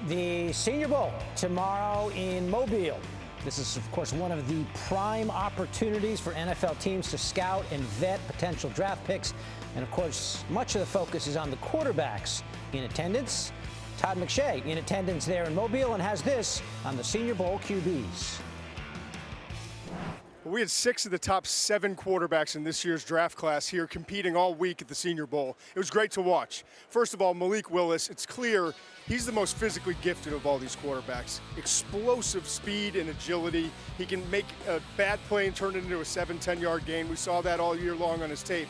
The Senior Bowl tomorrow in Mobile. This is, of course, one of the prime opportunities for NFL teams to scout and vet potential draft picks. And, of course, much of the focus is on the quarterbacks in attendance. Todd McShay in attendance there in Mobile and has this on the Senior Bowl QBs. We had 6 of the top 7 quarterbacks in this year's draft class here competing all week at the Senior Bowl. It was great to watch. First of all, Malik Willis, it's clear he's the most physically gifted of all these quarterbacks. Explosive speed and agility. He can make a bad play and turn it into a 7-10-yard gain. We saw that all year long on his tape.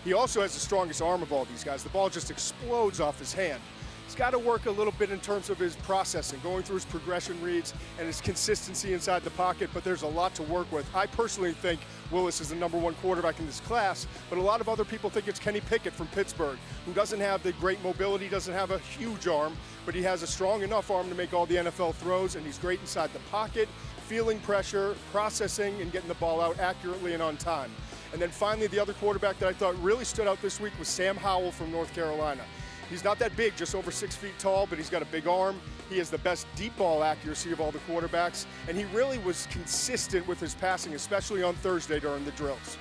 He also has the strongest arm of all these guys. The ball just explodes off his hand. He's got to work a little bit in terms of his processing, going through his progression reads and his consistency inside the pocket, but there's a lot to work with. I personally think Willis is the #1 quarterback in this class, but a lot of other people think it's Kenny Pickett from Pittsburgh, who doesn't have the great mobility, doesn't have a huge arm, but he has a strong enough arm to make all the NFL throws, and he's great inside the pocket, feeling pressure, processing, and getting the ball out accurately and on time. And then finally, the other quarterback that I thought really stood out this week was Sam Howell from North Carolina. He's not that big, just over 6 feet tall, but he's got a big arm. He has the best deep ball accuracy of all the quarterbacks, and he really was consistent with his passing, especially on Thursday during the drills.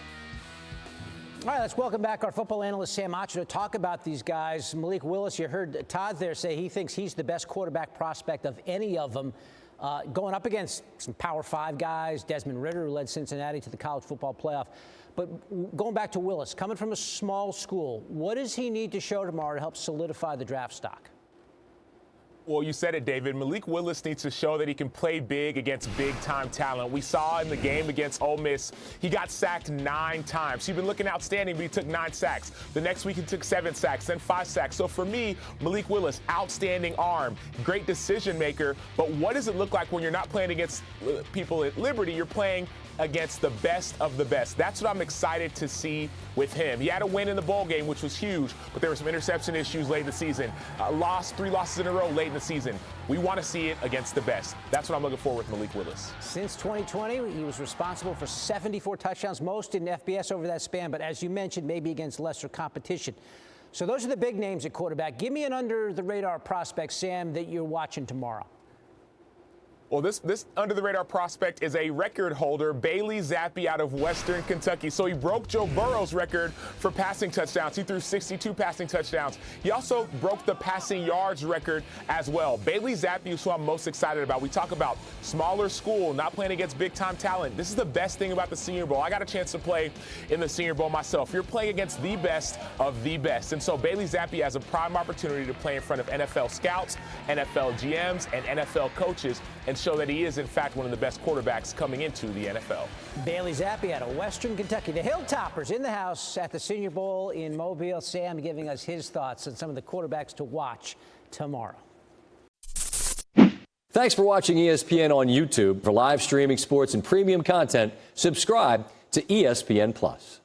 All right, let's welcome back our football analyst, Sam Acho, to talk about these guys. Malik Willis, you heard Todd there say he thinks he's the best quarterback prospect of any of them. Going up against some Power 5 guys, Desmond Ridder, who led Cincinnati to the college football playoff. But going back to Willis, coming from a small school, what does he need to show tomorrow to help solidify the draft stock? Well, you said it, David. Malik Willis needs to show that he can play big against big-time talent. We saw in the game against Ole Miss, he got sacked 9 times. He's been looking outstanding, but he took 9 sacks. The next week, he took 7 sacks, then 5 sacks. So for me, Malik Willis, outstanding arm, great decision maker. But what does it look like when you're not playing against people at Liberty? You're playing against the best of the best. That's what I'm excited to see with him. He had a win in the bowl game, which was huge, but there were some interception issues late in the season. 3 losses in a row late in the season. We want to see it against the best. That's what I'm looking for with Malik Willis. Since 2020, he was responsible for 74 touchdowns, most in FBS over that span, but as you mentioned, maybe against lesser competition. So those are the big names at quarterback. Give me an under-the-radar prospect, Sam, that you're watching tomorrow. Well, this under-the-radar prospect is a record holder, Bailey Zappy out of Western Kentucky. So he broke Joe Burrow's record for passing touchdowns. He threw 62 passing touchdowns. He also broke the passing yards record as well. Bailey Zappy is who I'm most excited about. We talk about smaller school, not playing against big-time talent. This is the best thing about the Senior Bowl. I got a chance to play in the Senior Bowl myself. You're playing against the best of the best. And so Bailey Zappy has a prime opportunity to play in front of NFL scouts, NFL GMs, and NFL coaches and show that he is, in fact, one of the best quarterbacks coming into the NFL. Bailey Zappy out of Western Kentucky. The Hilltoppers in the house at the Senior Bowl in Mobile. Sam giving us his thoughts on some of the quarterbacks to watch tomorrow. Thanks for watching ESPN on YouTube. For live streaming sports and premium content, subscribe to ESPN+.